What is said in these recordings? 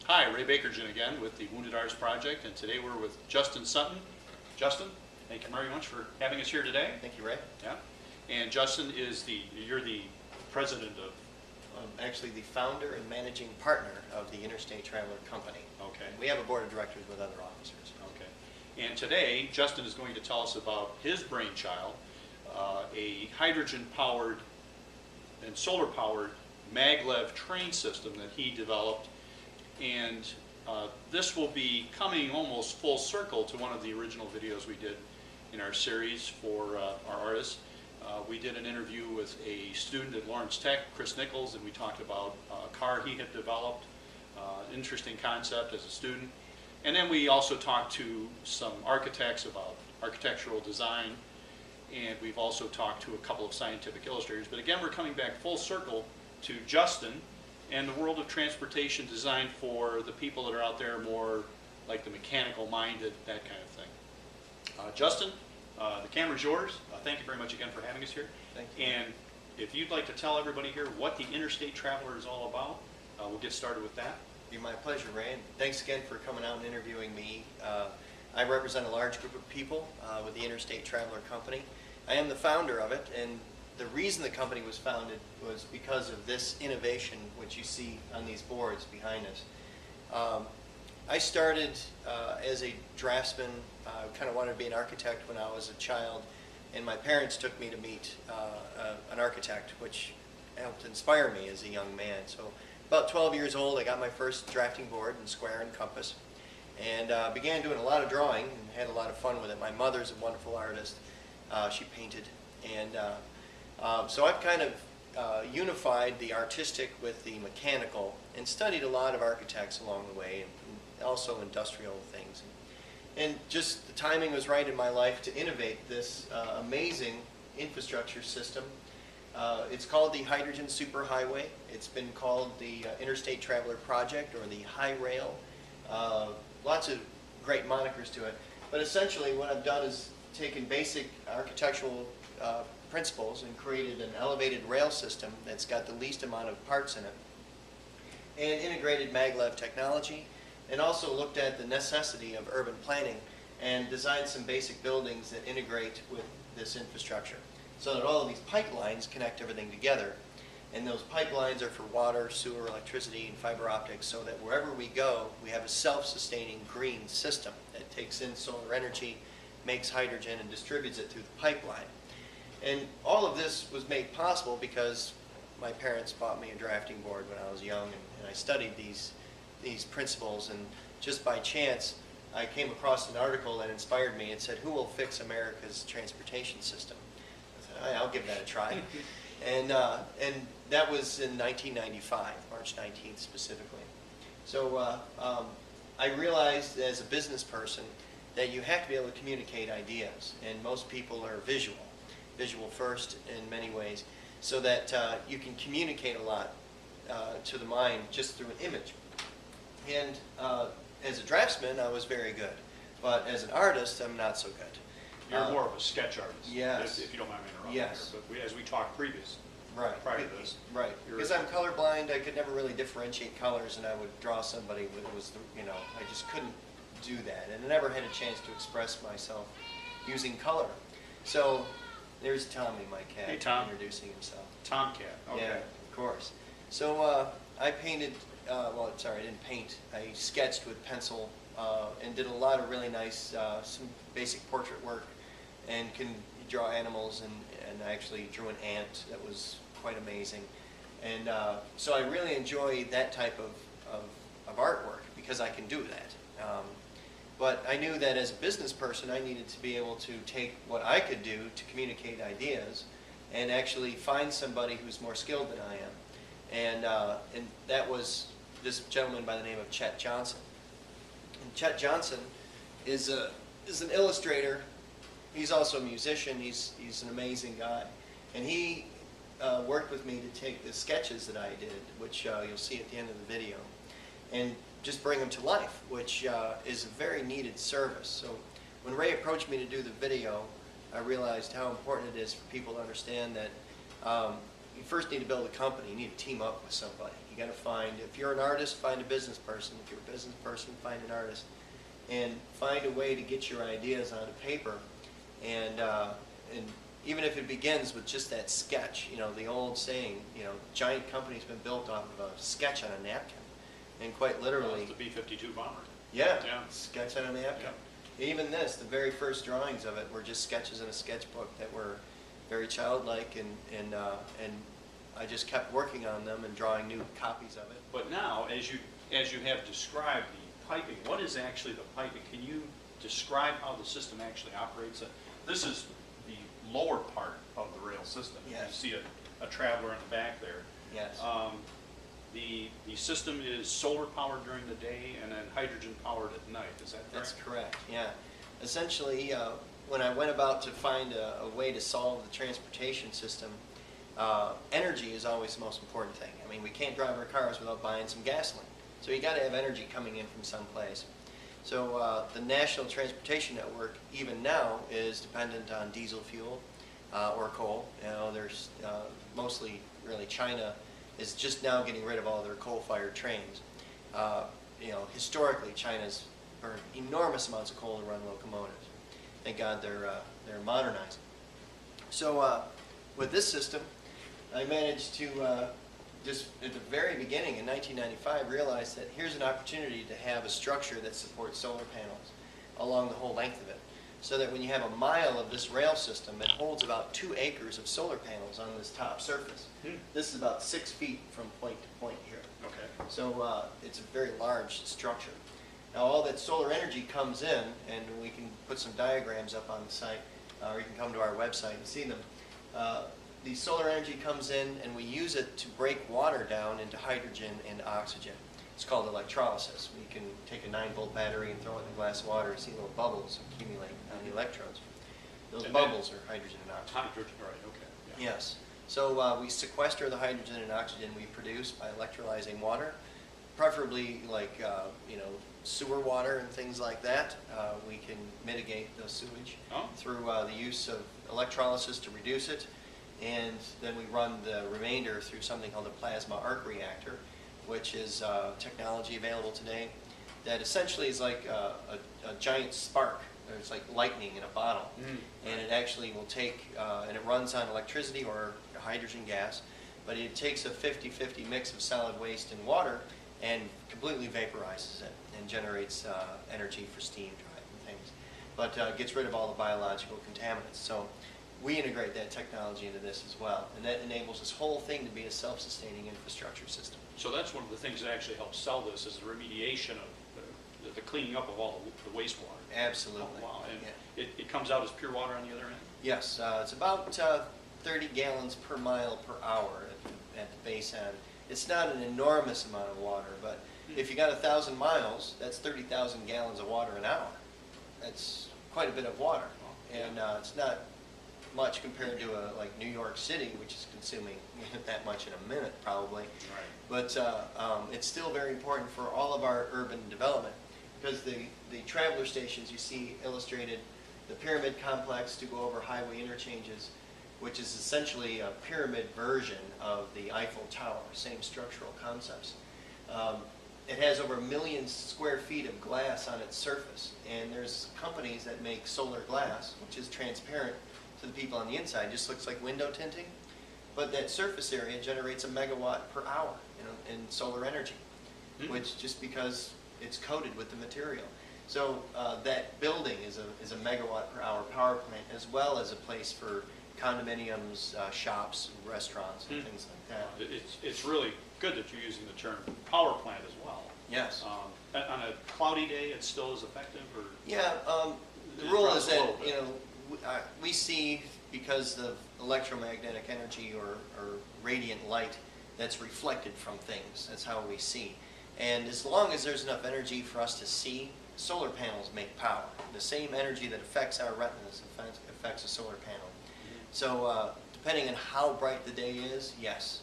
Hi, Ray Bakergen again with the Wounded Artist Project, and today we're with Justin Sutton. Justin, thank you very much for having us here today. Thank you, Ray. Yeah, and Justin is you're the president of... I'm actually the founder and managing partner of the Interstate Traveler Company. Okay. We have a board of directors with other officers. Okay. And today, Justin is going to tell us about his brainchild, a hydrogen-powered and solar-powered maglev train system that he developed. And this will be coming almost full circle to one of the original videos we did in our series for our artists. We did an interview with a student at Lawrence Tech, Chris Nichols, and we talked about a car he had developed, interesting concept as a student. And then we also talked to some architects about architectural design, and we've also talked to a couple of scientific illustrators. But again, we're coming back full circle to Justin and the world of transportation design for the people that are out there more like the mechanical minded, that kind of thing. Justin, the camera's yours. Thank you very much again for having us here. Thank you. And if you'd like to tell everybody here what the Interstate Traveler is all about, we'll get started with that. It'd be my pleasure, Ray. And thanks again for coming out and interviewing me. I represent a large group of people with the Interstate Traveler Company. I am the founder of it, and the reason the company was founded was because of this innovation, which you see on these boards behind us. I started as a draftsman. I kind of wanted to be an architect when I was a child, and my parents took me to meet an architect, which helped inspire me as a young man. So about 12 years old, I got my first drafting board in square and compass, and began doing a lot of drawing and had a lot of fun with it. My mother's a wonderful artist. She painted, and so I've kind of unified the artistic with the mechanical and studied a lot of architects along the way, and also industrial things. And just the timing was right in my life to innovate this amazing infrastructure system. It's called the Hydrogen Superhighway. It's been called the Interstate Traveler Project, or the High Rail. Lots of great monikers to it. But essentially what I've done is taken basic architectural principles and created an elevated rail system that's got the least amount of parts in it, and integrated maglev technology, and also looked at the necessity of urban planning and designed some basic buildings that integrate with this infrastructure so that all of these pipelines connect everything together. And those pipelines are for water, sewer, electricity, and fiber optics, so that wherever we go, we have a self-sustaining green system that takes in solar energy, makes hydrogen, and distributes it through the pipeline. And all of this was made possible because my parents bought me a drafting board when I was young, and I studied these principles, and just by chance I came across an article that inspired me. It said, "Who will fix America's transportation system?" I said, I'll give that a try. And that was in 1995, March 19th specifically. So I realized as a business person that you have to be able to communicate ideas, and most people are visual first in many ways, so that you can communicate a lot to the mind just through an image. And as a draftsman, I was very good, but as an artist, I'm not so good. You're more of a sketch artist, yes, if you don't mind me interrupting. yes. Here. But as we talked prior to this. Right, because I'm colorblind, I could never really differentiate colors, and I would draw somebody that was, I just couldn't do that, and I never had a chance to express myself using color. So there's Tommy, my cat, hey, Tom. Introducing himself. Tomcat, okay. Yeah, of course. So I painted, well, sorry, I didn't paint. I sketched with pencil and did a lot of really nice, some basic portrait work, and can draw animals, and I actually drew an ant that was quite amazing. And so I really enjoy that type of artwork because I can do that. But I knew that as a business person, I needed to be able to take what I could do to communicate ideas and actually find somebody who's more skilled than I am. And that was this gentleman by the name of Chet Johnson. And Chet Johnson is an illustrator. He's also a musician. He's an amazing guy. And he worked with me to take the sketches that I did, which you'll see at the end of the video, and just bring them to life, which is a very needed service. So when Ray approached me to do the video, I realized how important it is for people to understand that you first need to build a company. You need to team up with somebody. You got to find, if you're an artist, find a business person. If you're a business person, find an artist. And find a way to get your ideas onto paper. And even if it begins with just that sketch, you know, the old saying, you know, giant company's been built off of a sketch on a napkin. And quite literally. The B-52 bomber. Yeah, Yeah. sketch on a napkin. Yeah. Even this, the very first drawings of it were just sketches in a sketchbook that were very childlike, and I just kept working on them and drawing new copies of it. But now, as you have described the piping, what is actually the piping? Can you describe how the system actually operates? This is the lower part of the rail system. Yes. You see a traveler in the back there. Yes. The system is solar powered during the day and then hydrogen powered at night. Is that correct? That's correct, yeah. Essentially, when I went about to find a way to solve the transportation system, energy is always the most important thing. I mean, we can't drive our cars without buying some gasoline. So you got to have energy coming in from someplace. So the National Transportation Network, even now, is dependent on diesel fuel or coal. You know, there's mostly, really, China is just now getting rid of all their coal-fired trains. You know, historically, China's burned enormous amounts of coal to run locomotives. Thank God they're modernizing. So with this system, I managed to just at the very beginning in 1995 realize that here's an opportunity to have a structure that supports solar panels along the whole length of it, so that when you have a mile of this rail system, it holds about 2 acres of solar panels on this top surface. This is about 6 feet from point to point here. Okay. So it's a very large structure. Now all that solar energy comes in, and we can put some diagrams up on the site, or you can come to our website and see them. The solar energy comes in, and we use it to break water down into hydrogen and oxygen. It's called electrolysis. We can take a 9-volt battery and throw it in a glass of water and see little bubbles accumulate on the electrodes. Those bubbles are hydrogen and oxygen. Hydrogen, right, okay. Yeah. Yes. So we sequester the hydrogen and oxygen we produce by electrolyzing water, preferably like you know, sewer water and things like that. We can mitigate the sewage through the use of electrolysis to reduce it, and then we run the remainder through something called a plasma arc reactor, which is technology available today that essentially is like a giant spark. It's like lightning in a bottle, and it actually will take, and it runs on electricity or hydrogen gas, but it takes a 50-50 mix of solid waste and water and completely vaporizes it and generates energy for steam drive and things, but gets rid of all the biological contaminants. So we integrate that technology into this as well, and that enables this whole thing to be a self-sustaining infrastructure system. So that's one of the things that actually helps sell this, is the remediation of the cleaning up of all the wastewater. Absolutely. Oh, wow. And Yeah. it comes out as pure water on the other end? Yes, it's about 30 gallons per mile per hour at the base end. It's not an enormous amount of water, but if you got 1,000 miles, that's 30,000 gallons of water an hour. That's quite a bit of water, and it's not much compared to like New York City, which is consuming that much in a minute probably. Right. But it's still very important for all of our urban development, because the traveler stations you see illustrated, the pyramid complex to go over highway interchanges, which is essentially a pyramid version of the Eiffel Tower, same structural concepts. It has over 1 million square feet of glass on its surface, and there's companies that make solar glass, which is transparent to the people on the inside, just looks like window tinting, but that surface area generates 1 megawatt per hour, you know, in solar energy, which just because it's coated with the material. So that building is a megawatt per hour power plant, as well as a place for condominiums, shops, restaurants, and things like that. It's really good that you're using the term power plant as well. Yes. On a cloudy day, it still is effective, or? Yeah, the rule is that, you know, we see, because of electromagnetic energy or radiant light that's reflected from things, that's how we see. And as long as there's enough energy for us to see, solar panels make power. The same energy that affects our retinas affects a solar panel. So depending on how bright the day is, yes,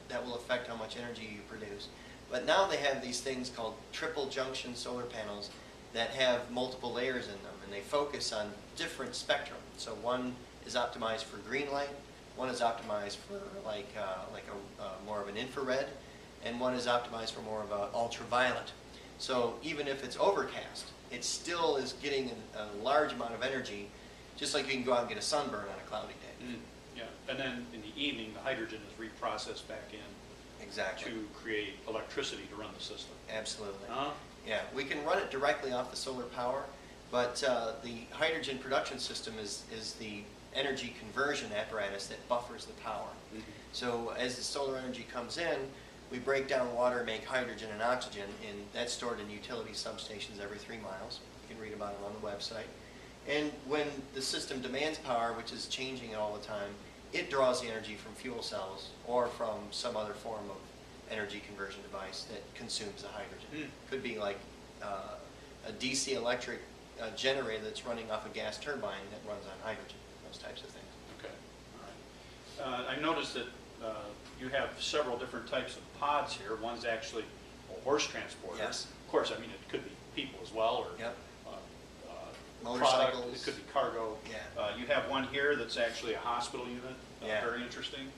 that will affect how much energy you produce. But now they have these things called triple junction solar panels that have multiple layers in them, and they focus on different spectrum. So one is optimized for green light, one is optimized for like more of an infrared, and one is optimized for more of a ultraviolet. So even if it's overcast, it still is getting a large amount of energy, just like you can go out and get a sunburn on a cloudy day. Yeah, and then in the evening, the hydrogen is reprocessed back in Exactly. to create electricity to run the system. Absolutely. Uh-huh. Yeah, we can run it directly off the solar power, but the hydrogen production system is the energy conversion apparatus that buffers the power. Mhm. So as the solar energy comes in, we break down water, make hydrogen and oxygen, and that's stored in utility substations every 3 miles. You can read about it on the website. And when the system demands power, which is changing all the time, it draws the energy from fuel cells or from some other form of energy conversion device that consumes the hydrogen. Could be like a DC electric generator that's running off a gas turbine that runs on hydrogen, those types of things. Okay, all right. I noticed that you have several different types of pods here. One's actually a horse transporter. Yes. Of course, I mean, it could be people as well, or Yep. product. Motorcycles. It could be cargo. Yeah. You have one here that's actually a hospital unit. Yeah. Very interesting.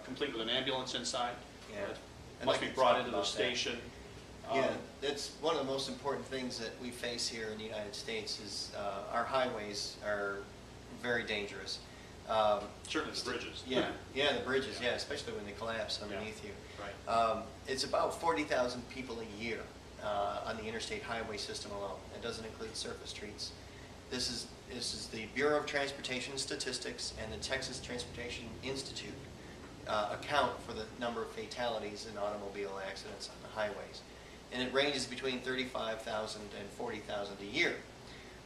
Complete with an ambulance inside. Yeah. It must be brought into the station. Yeah, that's one of the most important things that we face here in the United States is our highways are very dangerous. Certainly the bridges. Yeah, the bridges, yeah, especially when they collapse underneath you. Right. It's about 40,000 people a year on the interstate highway system alone. It doesn't include surface streets. This is the Bureau of Transportation Statistics and the Texas Transportation Institute account for the number of fatalities in automobile accidents on the highways. And it ranges between 35,000 and 40,000 a year,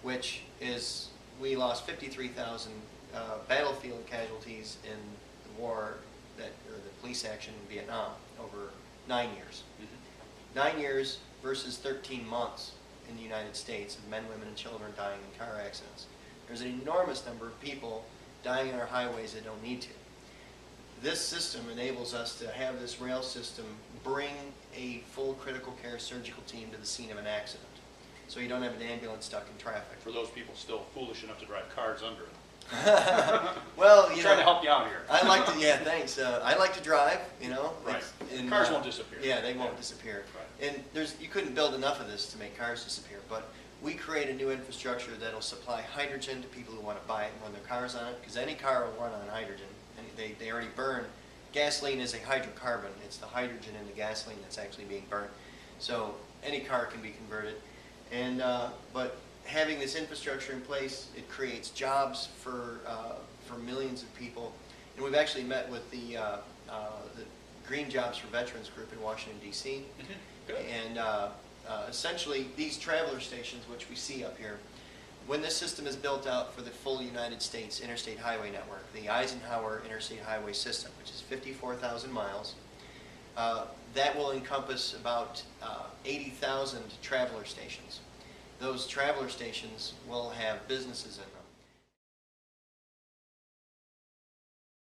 which is, we lost 53,000 battlefield casualties in the war or the police action in Vietnam over 9 years. Mhm. 9 years versus 13 months in the United States of men, women, and children dying in car accidents. There's an enormous number of people dying on our highways that don't need to. This system enables us to have this rail system bring a full critical care surgical team to the scene of an accident. So you don't have an ambulance stuck in traffic. For those people still foolish enough to drive cars under it. Well, I'm trying to help you out here. I like to, yeah, thanks. I like to drive, you know. Right. And, Cars won't disappear. Yeah, they won't disappear. Right. And you couldn't build enough of this to make cars disappear, but we create a new infrastructure that'll supply hydrogen to people who want to buy it and run their cars on it, because any car will run on hydrogen, and they already burn. Gasoline is a hydrocarbon. It's the hydrogen in the gasoline that's actually being burnt. So any car can be converted. And but having this infrastructure in place, it creates jobs for millions of people. And we've actually met with the Green Jobs for Veterans group in Washington, D.C. Mm-hmm. Good. And essentially, these traveler stations, which we see up here, when this system is built out for the full United States interstate highway network, the Eisenhower Interstate Highway System, which is 54,000 miles, that will encompass about 80,000 traveler stations. Those traveler stations will have businesses in them.